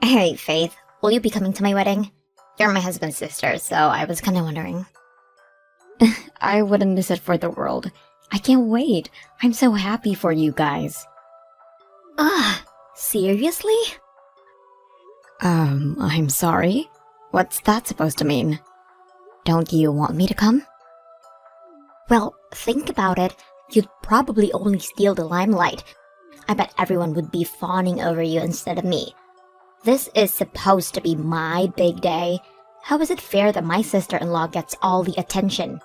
Hey, Faith, will you be coming to my wedding? You're my husband's sister, so I was kinda wondering. I wouldn't miss it for the world. I can't wait. I'm so happy for you guys. Seriously? I'm sorry? What's that supposed to mean? Don't you want me to come? Well, think about it. You'd probably only steal the limelight. I bet everyone would be fawning over you instead of me. This is supposed to be my big day. How is it fair that my sister-in-law gets all the attention?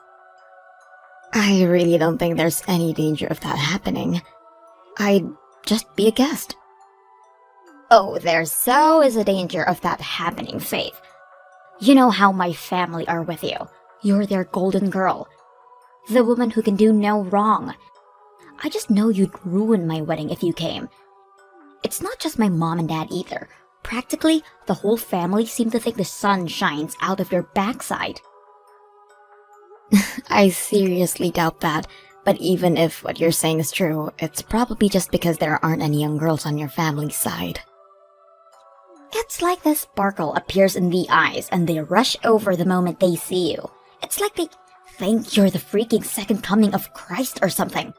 I really don't think there's any danger of that happening. I'd just be a guest. Oh, there so is a danger of that happening, Faith. You know how my family are with you. You're their golden girl. The woman who can do no wrong. I just know you'd ruin my wedding if you came. It's not just my mom and dad either. Practically, the whole family seem to think the sun shines out of your backside. I seriously doubt that, but even if what you're saying is true, it's probably just because there aren't any young girls on your family's side. It's like the sparkle appears in the eyes and they rush over the moment they see you. It's like they think you're the freaking second coming of Christ or something.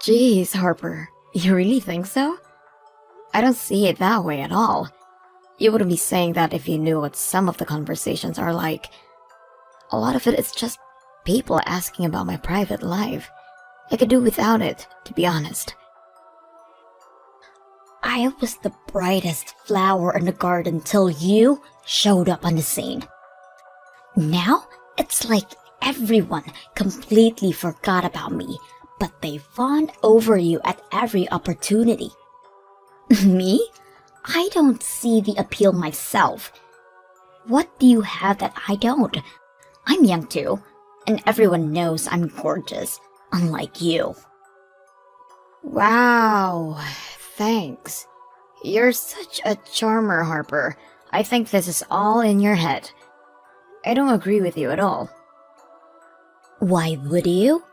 Jeez, Harper, you really think so? I don't see it that way at all. You wouldn't be saying that if you knew what some of the conversations are like. A lot of it is just people asking about my private life. I could do without it, to be honest. I was the brightest flower in the garden till you showed up on the scene. Now, it's like everyone completely forgot about me, but they fawn over you at every opportunity. Me? I don't see the appeal myself. What do you have that I don't? I'm young too, and everyone knows I'm gorgeous, unlike you. Wow, thanks. You're such a charmer, Harper. I think this is all in your head. I don't agree with you at all. Why would you?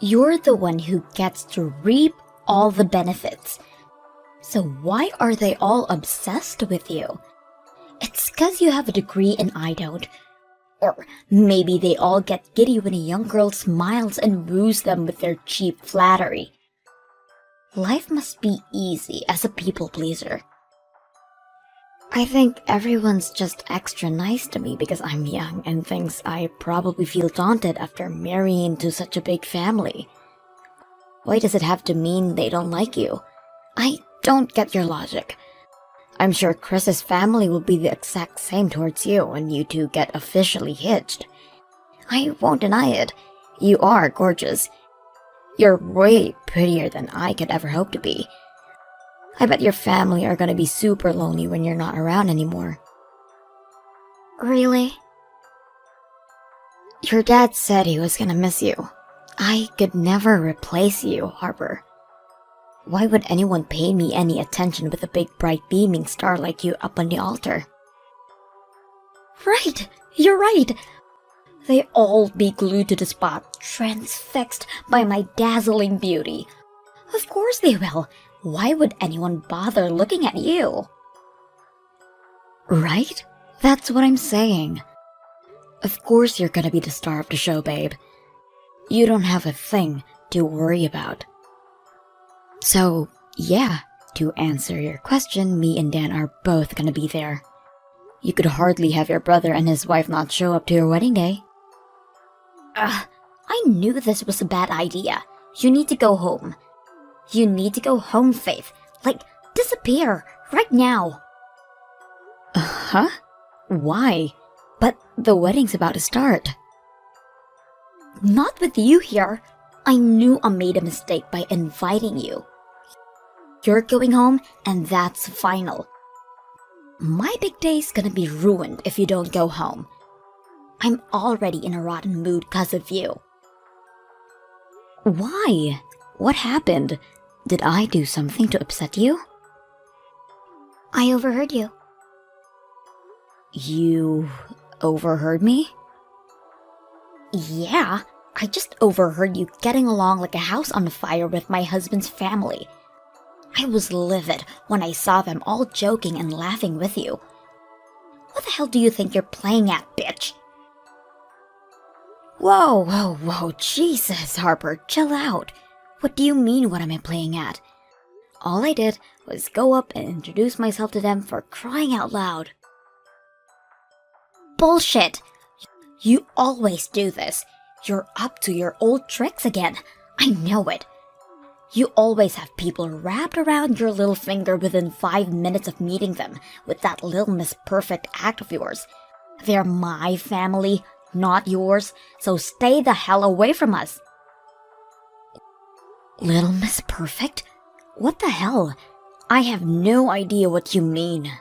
You're the one who gets to reap all the benefits. So why are they all obsessed with you? It's 'cause you have a degree and I don't. Or maybe they all get giddy when a young girl smiles and woos them with their cheap flattery. Life must be easy as a people pleaser. I think everyone's just extra nice to me because I'm young and thinks I probably feel daunted after marrying into such a big family. Why does it have to mean they don't like you? I don't get your logic. I'm sure Chris's family will be the exact same towards you when you two get officially hitched. I won't deny it. You are gorgeous. You're way prettier than I could ever hope to be. I bet your family are gonna be super lonely when you're not around anymore. Really? Your dad said he was gonna miss you. I could never replace you, Harper. Why would anyone pay me any attention with a big bright beaming star like you up on the altar? Right! You're right! They all be glued to the spot, transfixed by my dazzling beauty. Of course they will. Why would anyone bother looking at you? Right? That's what I'm saying. Of course you're gonna be the star of the show, babe. You don't have a thing to worry about. So, yeah, to answer your question, me and Dan are both gonna be there. You could hardly have your brother and his wife not show up to your wedding day. I knew this was a bad idea. You need to go home. You need to go home, Faith. Like, disappear, right now. Huh? Why? But the wedding's about to start. Not with you here. I knew I made a mistake by inviting you. You're going home, and that's final. My big day's gonna be ruined if you don't go home. I'm already in a rotten mood 'cause of you. Why? What happened? Did I do something to upset you? I overheard you. You overheard me? Yeah, I just overheard you getting along like a house on fire with my husband's family. I was livid when I saw them all joking and laughing with you. What the hell do you think you're playing at, bitch? Whoa, Jesus, Harper, chill out. What do you mean, what am I playing at? All I did was go up and introduce myself to them, for crying out loud. Bullshit! You always do this. You're up to your old tricks again. I know it. You always have people wrapped around your little finger within 5 minutes of meeting them with that little Miss Perfect act of yours. They're my family, not yours, so stay the hell away from us. Little Miss Perfect? What the hell? I have no idea what you mean.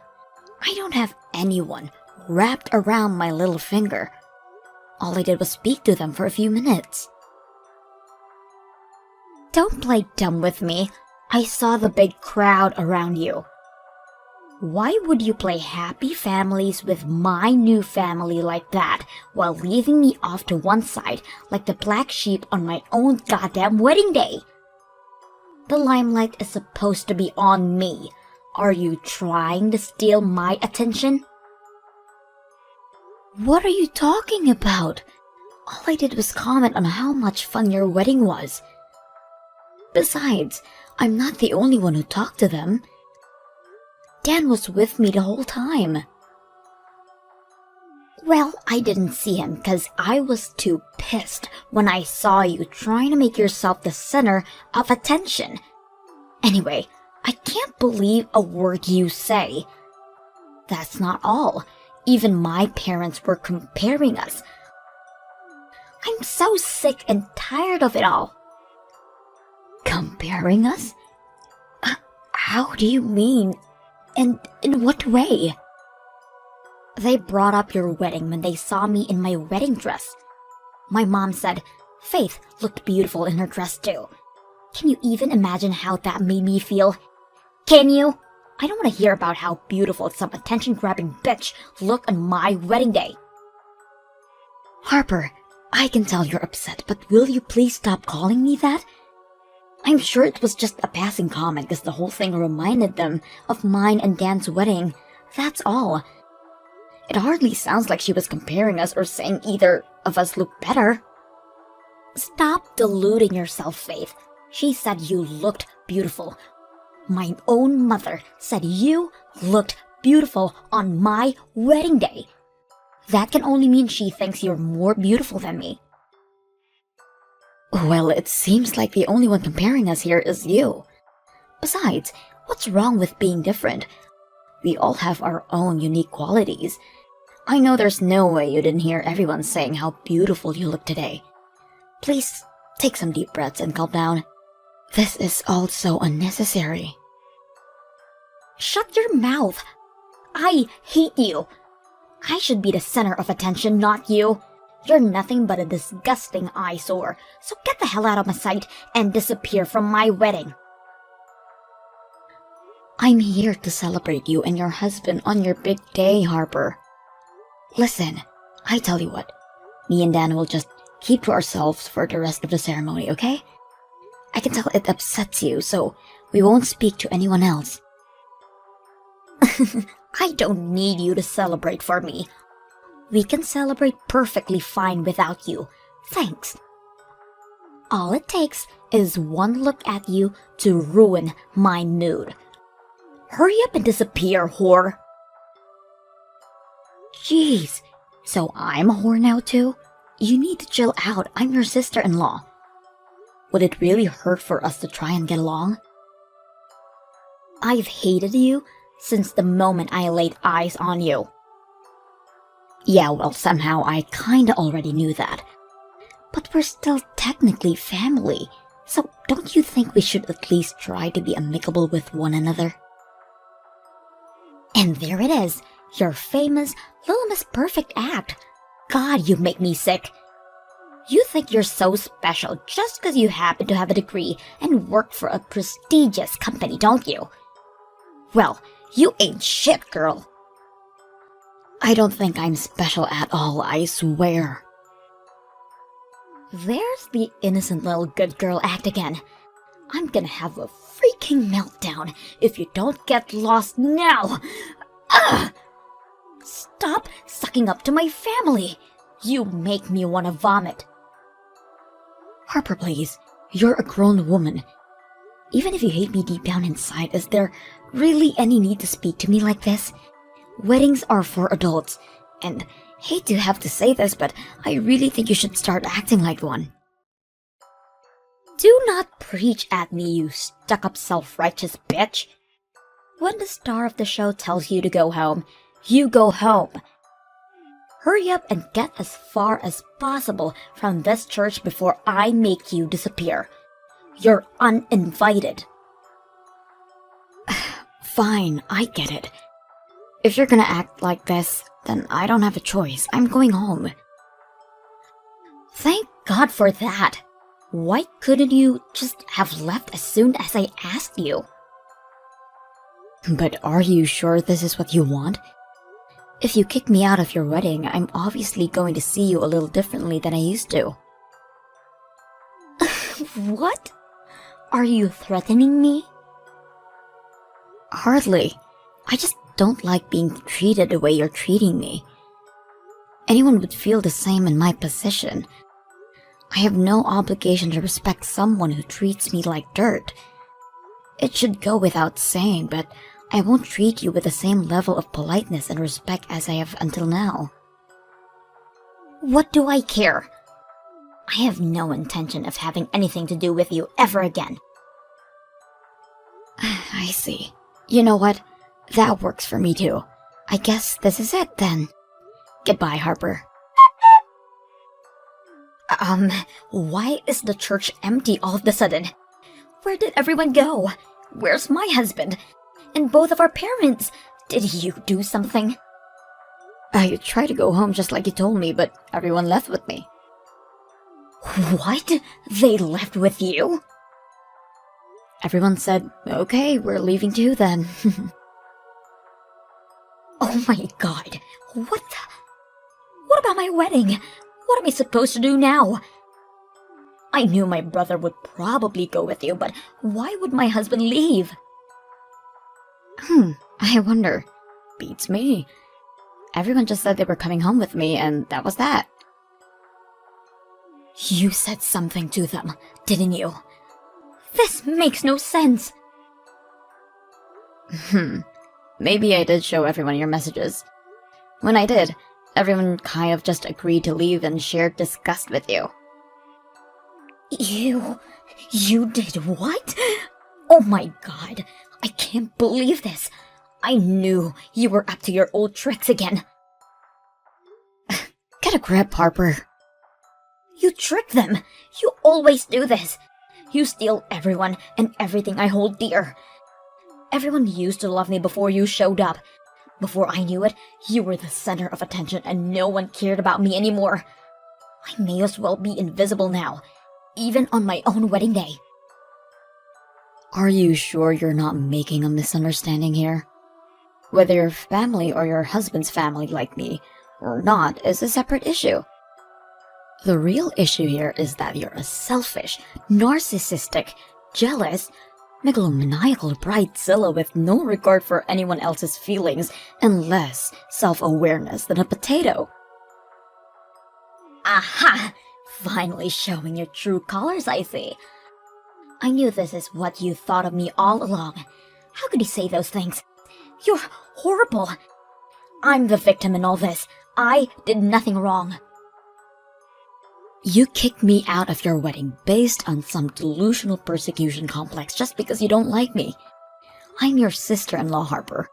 I don't have anyone wrapped around my little finger. All I did was speak to them for a few minutes. Don't play dumb with me. I saw the big crowd around you. Why would you play happy families with my new family like that while leaving me off to one side like the black sheep on my own goddamn wedding day? The limelight is supposed to be on me. Are you trying to steal my attention? What are you talking about? All I did was comment on how much fun your wedding was. Besides, I'm not the only one who talked to them. Dan was with me the whole time. Well, I didn't see him because I was too pissed when I saw you trying to make yourself the center of attention. Anyway, I can't believe a word you say. That's not all. Even my parents were comparing us. I'm so sick and tired of it all. Comparing us? How do you mean? And in what way? They brought up your wedding when they saw me in my wedding dress. My mom said Faith looked beautiful in her dress too. Can you even imagine how that made me feel? Can you? I don't want to hear about how beautiful some attention-grabbing bitch looked on my wedding day. Harper, I can tell you're upset, but will you please stop calling me that? I'm sure it was just a passing comment because the whole thing reminded them of mine and Dan's wedding. That's all. It hardly sounds like she was comparing us or saying either of us looked better. Stop deluding yourself, Faith. She said you looked beautiful. My own mother said you looked beautiful on my wedding day. That can only mean she thinks you're more beautiful than me. Well, it seems like the only one comparing us here is you. Besides, what's wrong with being different? We all have our own unique qualities. I know there's no way you didn't hear everyone saying how beautiful you look today. Please, take some deep breaths and calm down. This is all so unnecessary. Shut your mouth. I hate you. I should be the center of attention, not you. You're nothing but a disgusting eyesore, so get the hell out of my sight and disappear from my wedding. I'm here to celebrate you and your husband on your big day, Harper. Listen, I tell you what, me and Dan will just keep to ourselves for the rest of the ceremony, okay? I can tell it upsets you, so we won't speak to anyone else. I don't need you to celebrate for me. We can celebrate perfectly fine without you. Thanks. All it takes is one look at you to ruin my mood. Hurry up and disappear, whore. Jeez, so I'm a whore now too? You need to chill out, I'm your sister-in-law. Would it really hurt for us to try and get along? I've hated you since the moment I laid eyes on you. Yeah, well, somehow I kinda already knew that. But we're still technically family, so don't you think we should at least try to be amicable with one another? And there it is, your famous Little Miss Perfect act. God, you make me sick. You think you're so special just because you happen to have a degree and work for a prestigious company, don't you? Well, you ain't shit, girl. I don't think I'm special at all, I swear. There's the innocent little good girl act again. I'm gonna have a freak fucking meltdown if you don't get lost now. Ugh! Stop sucking up to my family. You make me want to vomit. Harper, please. You're a grown woman. Even if you hate me deep down inside, is there really any need to speak to me like this? Weddings are for adults, and hate to have to say this, but I really think you should start acting like one. Do not preach at me, you stuck-up self-righteous bitch. When the star of the show tells you to go home, you go home. Hurry up and get as far as possible from this church before I make you disappear. You're uninvited. Fine, I get it. If you're gonna act like this, then I don't have a choice. I'm going home. Thank God for that. Why couldn't you just have left as soon as I asked you? But are you sure this is what you want? If you kick me out of your wedding, I'm obviously going to see you a little differently than I used to. What? Are you threatening me? Hardly. I just don't like being treated the way you're treating me. Anyone would feel the same in my position. I have no obligation to respect someone who treats me like dirt. It should go without saying, but I won't treat you with the same level of politeness and respect as I have until now. What do I care? I have no intention of having anything to do with you ever again. I see. You know what? That works for me too. I guess this is it then. Goodbye, Harper. Why is the church empty all of a sudden? Where did everyone go? Where's my husband? And both of our parents? Did you do something? I tried to go home just like you told me, but everyone left with me. What? They left with you? Everyone said, okay, we're leaving too then. Oh my God. What about my wedding? What am I supposed to do now? I knew my brother would probably go with you, but why would my husband leave? I wonder. Beats me. Everyone just said they were coming home with me, and that was that. You said something to them, didn't you? This makes no sense. Maybe I did show everyone your messages. When I did, everyone kind of just agreed to leave and shared disgust with you. You did what? Oh my God, I can't believe this. I knew you were up to your old tricks again. Get a grip, Harper. You trick them. You always do this. You steal everyone and everything I hold dear. Everyone used to love me before you showed up. Before I knew it, you were the center of attention and no one cared about me anymore. I may as well be invisible now, even on my own wedding day. Are you sure you're not making a misunderstanding here? Whether your family or your husband's family like me or not is a separate issue. The real issue here is that you're a selfish, narcissistic, jealous, megalomaniacal bridezilla with no regard for anyone else's feelings and less self-awareness than a potato. Aha! Finally showing your true colors, I see. I knew this is what you thought of me all along. How could you say those things? You're horrible. I'm the victim in all this. I did nothing wrong. You kicked me out of your wedding based on some delusional persecution complex just because you don't like me. I'm your sister-in-law, Harper.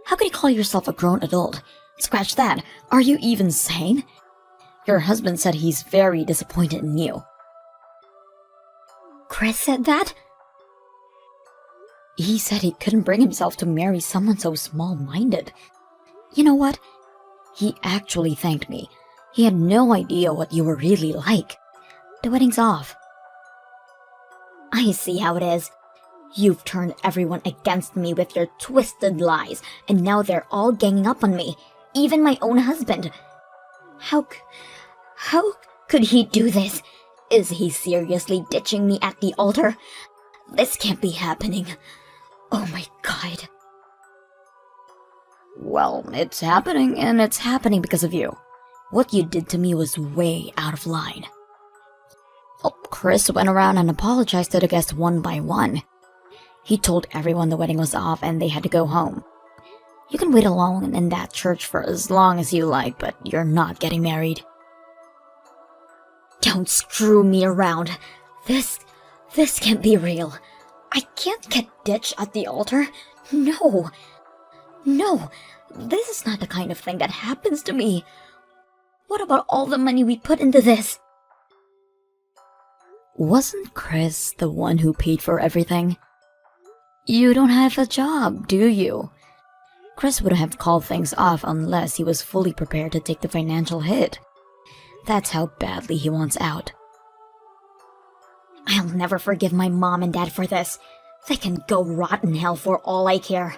How can you call yourself a grown adult? Scratch that. Are you even sane? Your husband said he's very disappointed in you. Chris said that? He said he couldn't bring himself to marry someone so small-minded. You know what? He actually thanked me. He had no idea what you were really like. The wedding's off. I see how it is. You've turned everyone against me with your twisted lies, and now they're all ganging up on me, even my own husband. How could he do this? Is he seriously ditching me at the altar? This can't be happening. Oh my god. Well, it's happening, and it's happening because of you. What you did to me was way out of line. Oh, Chris went around and apologized to the guests one by one. He told everyone the wedding was off and they had to go home. You can wait alone in that church for as long as you like, but you're not getting married. Don't screw me around. This can't be real. I can't get ditched at the altar. No. No, this is not the kind of thing that happens to me. What about all the money we put into this? Wasn't Chris the one who paid for everything? You don't have a job, do you? Chris would have called things off unless he was fully prepared to take the financial hit. That's how badly he wants out. I'll never forgive my mom and dad for this. They can go rot in hell for all I care.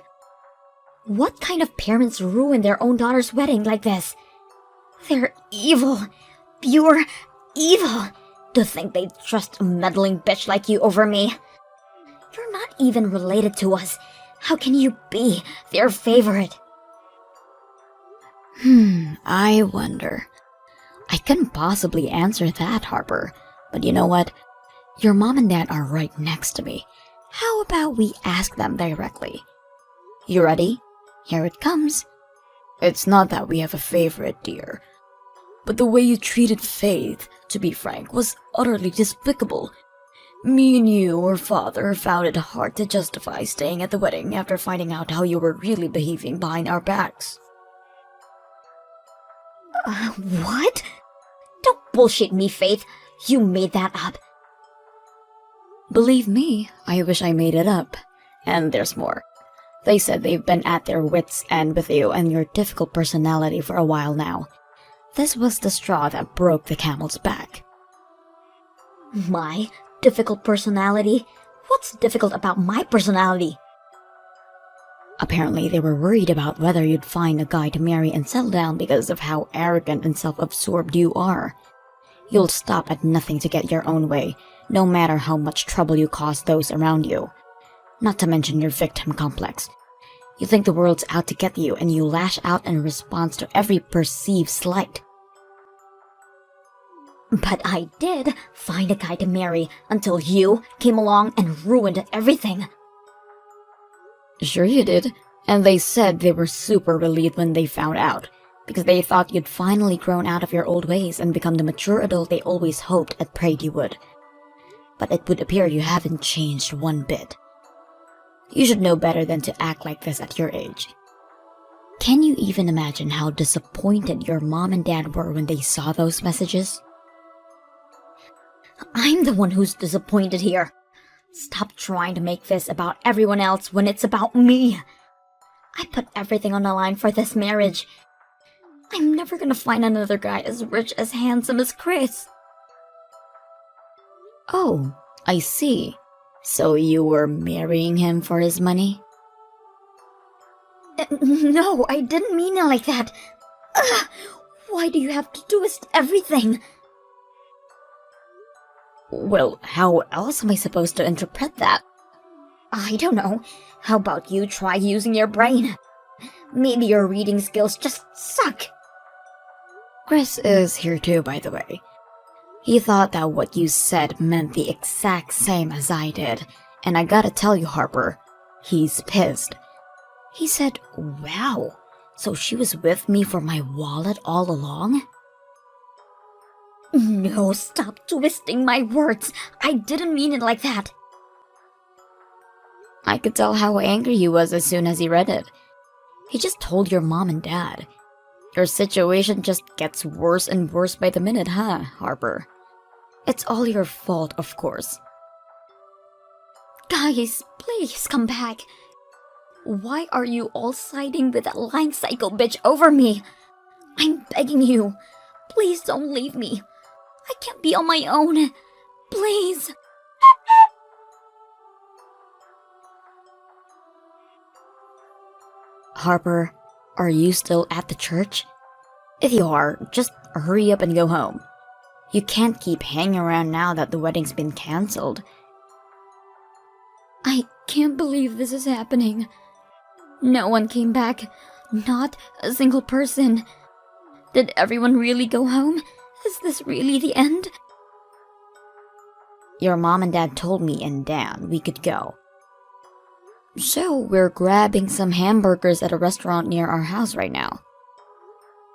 What kind of parents ruin their own daughter's wedding like this? They're evil. Pure evil. To think they'd trust a meddling bitch like you over me. You're not even related to us. How can you be their favorite? I wonder. I couldn't possibly answer that, Harper. But you know what? Your mom and dad are right next to me. How about we ask them directly? You ready? Here it comes. It's not that we have a favorite, dear. But the way you treated Faith, to be frank, was utterly despicable. Me and your father found it hard to justify staying at the wedding after finding out how you were really behaving behind our backs. What? Don't bullshit me, Faith. You made that up. Believe me, I wish I made it up. And there's more. They said they've been at their wits' end with you and your difficult personality for a while now. This was the straw that broke the camel's back. My difficult personality? What's difficult about my personality? Apparently, they were worried about whether you'd find a guy to marry and settle down because of how arrogant and self-absorbed you are. You'll stop at nothing to get your own way, no matter how much trouble you cause those around you. Not to mention your victim complex. You think the world's out to get you and you lash out in response to every perceived slight. But I did find a guy to marry until you came along and ruined everything. Sure you did, and they said they were super relieved when they found out, because they thought you'd finally grown out of your old ways and become the mature adult they always hoped and prayed you would. But it would appear you haven't changed one bit. You should know better than to act like this at your age. Can you even imagine how disappointed your mom and dad were when they saw those messages? I'm the one who's disappointed here. Stop trying to make this about everyone else when it's about me. I put everything on the line for this marriage. I'm never gonna find another guy as rich, as handsome as Chris. Oh, I see. So you were marrying him for his money? No, I didn't mean it like that. Ugh, why do you have to twist everything? Well, how else am I supposed to interpret that? I don't know. How about you try using your brain? Maybe your reading skills just suck. Chris is here too, by the way. He thought that what you said meant the exact same as I did, and I gotta tell you, Harper, he's pissed. He said, "Wow, so she was with me for my wallet all along?" No, stop twisting my words. I didn't mean it like that. I could tell how angry he was as soon as he read it. He just told your mom and dad. Your situation just gets worse and worse by the minute, huh, Harper? It's all your fault, of course. Guys, please come back. Why are you all siding with that lying psycho bitch over me? I'm begging you. Please don't leave me. I can't be on my own. Please. Harper, are you still at the church? If you are, just hurry up and go home. You can't keep hanging around now that the wedding's been cancelled. I can't believe this is happening. No one came back. Not a single person. Did everyone really go home? Is this really the end? Your mom and dad told me and Dan we could go. So we're grabbing some hamburgers at a restaurant near our house right now.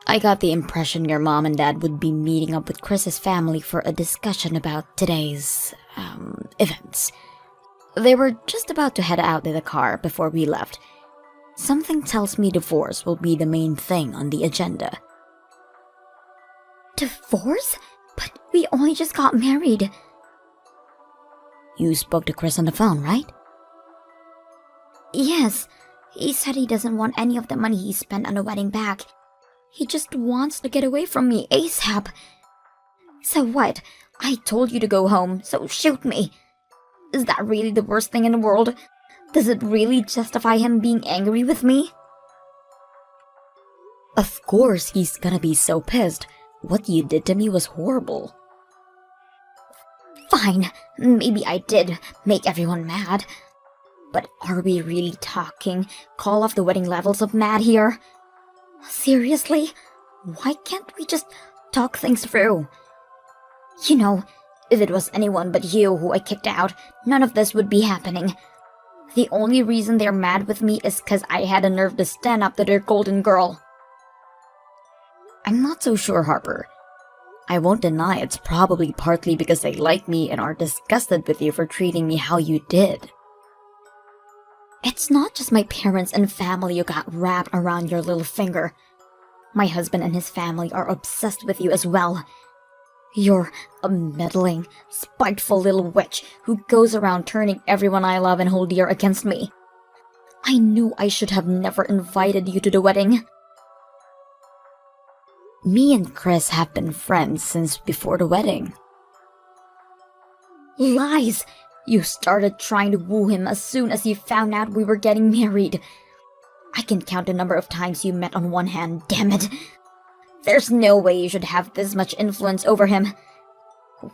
I got the impression your mom and dad would be meeting up with Chris's family for a discussion about today's, events. They were just about to head out in the car before we left. Something tells me divorce will be the main thing on the agenda. Divorce? But we only just got married. You spoke to Chris on the phone, right? Yes, he said he doesn't want any of the money he spent on the wedding back. He just wants to get away from me ASAP. So what? I told you to go home, so shoot me. Is that really the worst thing in the world? Does it really justify him being angry with me? Of course he's gonna be so pissed. What you did to me was horrible. Fine, maybe I did make everyone mad. But are we really talking call off the wedding levels of mad here? Seriously? Why can't we just talk things through? You know, if it was anyone but you who I kicked out, none of this would be happening. The only reason they're mad with me is because I had the nerve to stand up to their golden girl. I'm not so sure, Harper. I won't deny it's probably partly because they like me and are disgusted with you for treating me how you did. It's not just my parents and family who got wrapped around your little finger. My husband and his family are obsessed with you as well. You're a meddling, spiteful little witch who goes around turning everyone I love and hold dear against me. I knew I should have never invited you to the wedding. Me and Chris have been friends since before the wedding. Lies! You started trying to woo him as soon as you found out we were getting married. I can count the number of times you met on one hand, damn it. There's no way you should have this much influence over him.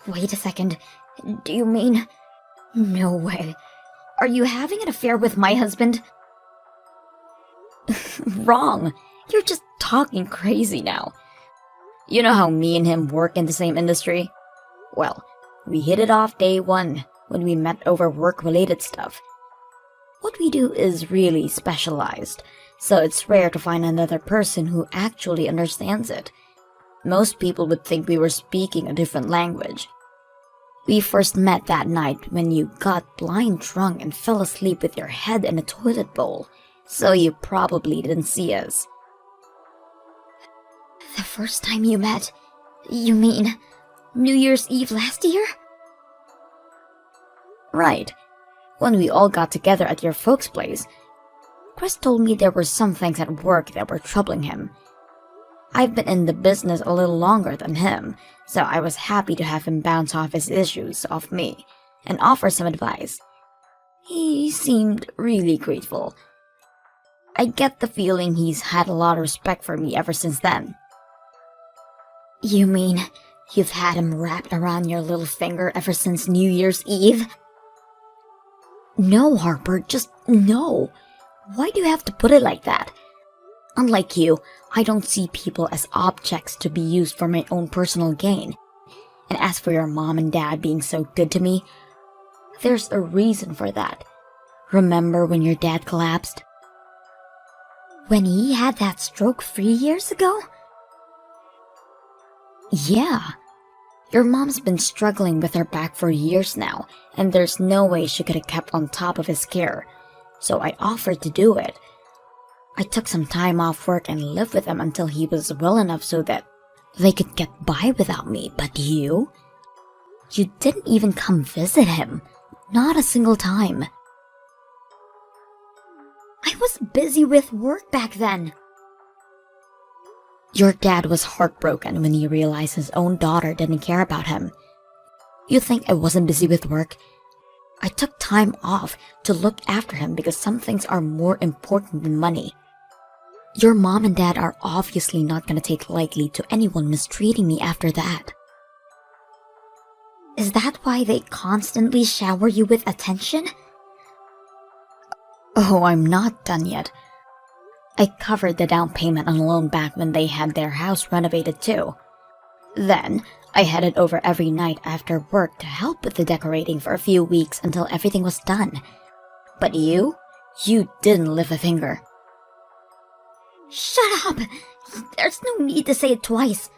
Wait a second. Do you mean... No way. Are you having an affair with my husband? Wrong. You're just talking crazy now. You know how me and him work in the same industry? Well, we hit it off day one when we met over work-related stuff. What we do is really specialized, so it's rare to find another person who actually understands it. Most people would think we were speaking a different language. We first met that night when you got blind drunk and fell asleep with your head in a toilet bowl, so you probably didn't see us. The first time you met? You mean New Year's Eve last year? Right. When we all got together at your folks' place, Chris told me there were some things at work that were troubling him. I've been in the business a little longer than him, so I was happy to have him bounce off his issues off me and offer some advice. He seemed really grateful. I get the feeling he's had a lot of respect for me ever since then. You mean you've had him wrapped around your little finger ever since New Year's Eve? No, Harper, just no. Why do you have to put it like that? Unlike you, I don't see people as objects to be used for my own personal gain. And as for your mom and dad being so good to me, there's a reason for that. Remember when your dad collapsed? When he had that stroke 3 years ago? Yeah. Your mom's been struggling with her back for years now, and there's no way she could have kept on top of his care. So I offered to do it. I took some time off work and lived with him until he was well enough so that they could get by without me. But you? You didn't even come visit him. Not a single time. I was busy with work back then. Your dad was heartbroken when he realized his own daughter didn't care about him. You think I wasn't busy with work? I took time off to look after him because some things are more important than money. Your mom and dad are obviously not going to take lightly to anyone mistreating me after that. Is that why they constantly shower you with attention? Oh, I'm not done yet. I covered the down payment on a loan back when they had their house renovated too. Then, I headed over every night after work to help with the decorating for a few weeks until everything was done. But you didn't lift a finger. Shut up! There's no need to say it twice.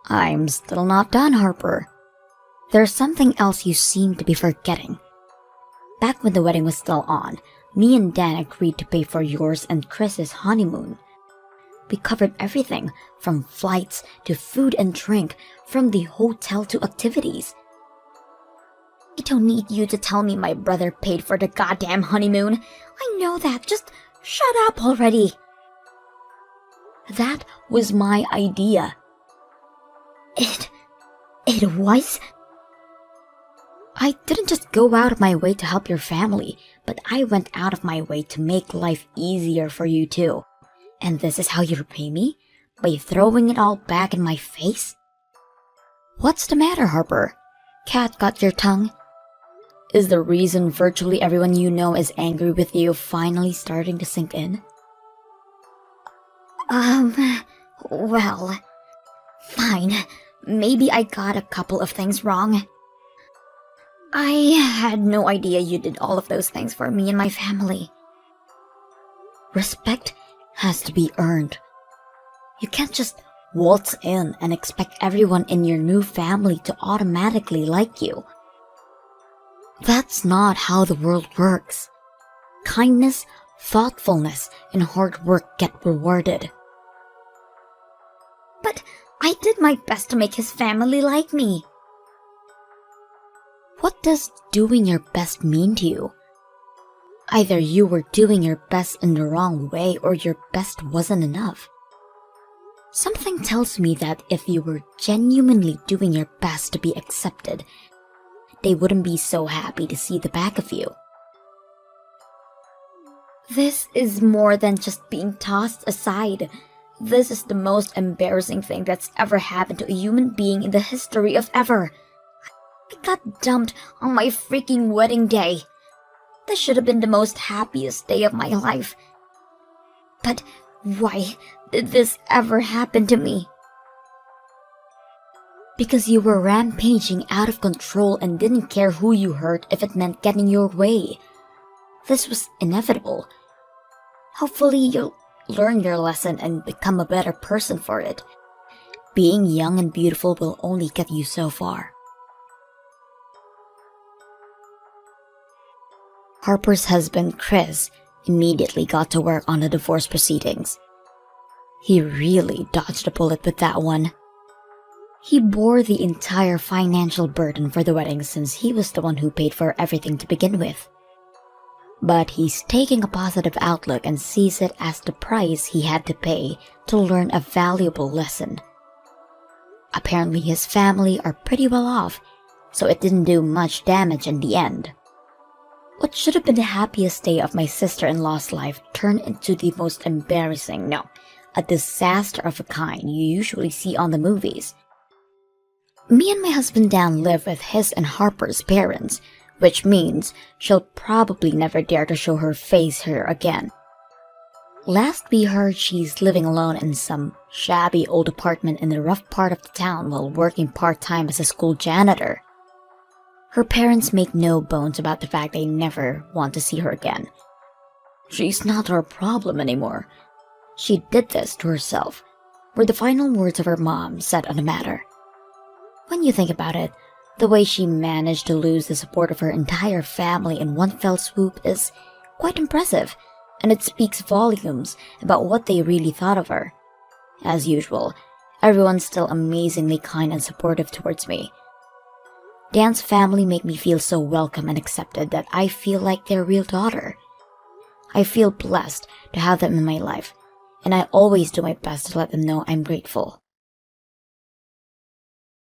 I'm still not done, Harper. There's something else you seem to be forgetting. Back when the wedding was still on, me and Dan agreed to pay for yours and Chris's honeymoon. We covered everything, from flights to food and drink, from the hotel to activities. I don't need you to tell me my brother paid for the goddamn honeymoon. I know that. Just shut up already. That was my idea. It was? I didn't just go out of my way to help your family, but I went out of my way to make life easier for you too. And this is how you repay me? By throwing it all back in my face? What's the matter, Harper? Cat got your tongue? Is the reason virtually everyone you know is angry with you finally starting to sink in? Well, fine. Maybe I got a couple of things wrong. I had no idea you did all of those things for me and my family. Respect has to be earned. You can't just waltz in and expect everyone in your new family to automatically like you. That's not how the world works. Kindness, thoughtfulness, and hard work get rewarded. But I did my best to make his family like me. What does doing your best mean to you? Either you were doing your best in the wrong way or your best wasn't enough. Something tells me that if you were genuinely doing your best to be accepted, they wouldn't be so happy to see the back of you. This is more than just being tossed aside. This is the most embarrassing thing that's ever happened to a human being in the history of ever. I got dumped on my freaking wedding day. This should have been the most happiest day of my life. But why did this ever happen to me? Because you were rampaging out of control and didn't care who you hurt if it meant getting your way. This was inevitable. Hopefully you'll learn your lesson and become a better person for it. Being young and beautiful will only get you so far. Harper's husband, Chris, immediately got to work on the divorce proceedings. He really dodged a bullet with that one. He bore the entire financial burden for the wedding since he was the one who paid for everything to begin with. But he's taking a positive outlook and sees it as the price he had to pay to learn a valuable lesson. Apparently his family are pretty well off, so it didn't do much damage in the end. What should have been the happiest day of my sister-in-law's life turned into the most embarrassing, no, a disaster of a kind you usually see on the movies. Me and my husband Dan live with his and Harper's parents, which means she'll probably never dare to show her face here again. Last we heard, she's living alone in some shabby old apartment in the rough part of the town while working part-time as a school janitor. Her parents make no bones about the fact they never want to see her again. She's not our problem anymore. She did this to herself, were the final words of her mom said on the matter. When you think about it, the way she managed to lose the support of her entire family in one fell swoop is quite impressive, and it speaks volumes about what they really thought of her. As usual, everyone's still amazingly kind and supportive towards me. Dan's family make me feel so welcome and accepted that I feel like their real daughter. I feel blessed to have them in my life, and I always do my best to let them know I'm grateful.